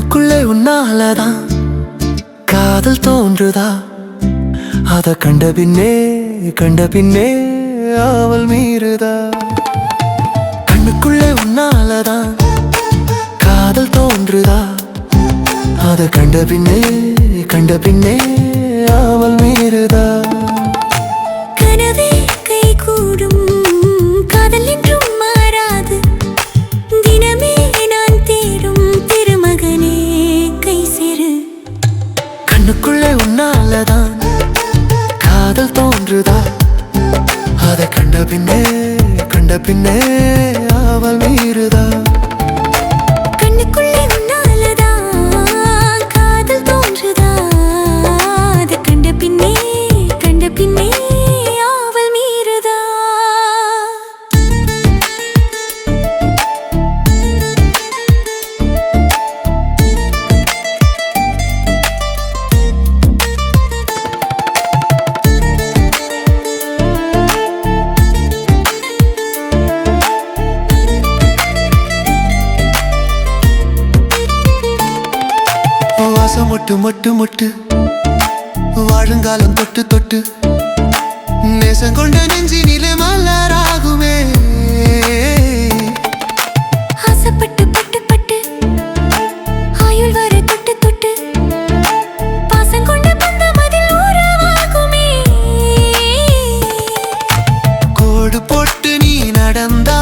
கண்ணுக்குள்ளே உன்னாலதான் காதல் தோன்றுதா? அத கண்ட பின்னே அவள் மீறுதா? கண்ணுக்குள்ளே உன்னாலதான் காதல் தோன்றுதா? அத கண்ட பின்னே அவள் மீறுதா? கனவே கை கூடும் காதல் என்றும் மாறாது. தினமே நான் தேடும் திருமகனே கை சேரு. கண்ணுக்குள்ளே உன்னாலதான் காதல் தோன்றுதா? அத கண்ட பின்னே அவள் மீறுதா? கண்ணுக்குள்ளே உன்னாலதான் காதல் தோன்றுதா? அது கண்ட பின்னே அவள் மீறுதா? வாசம் மொட்டு வாழுங்காலம் தொட்டு நேசம் கொண்ட நெஞ்சினிலே மலராகுமே. ஆசைப்பட்டு பட்டு ஆயுள் வர தொட்டு பாசம் கொண்ட பந்தம் அதில் உறவாகுமே. கோடு போட்டு நீ நடந்தா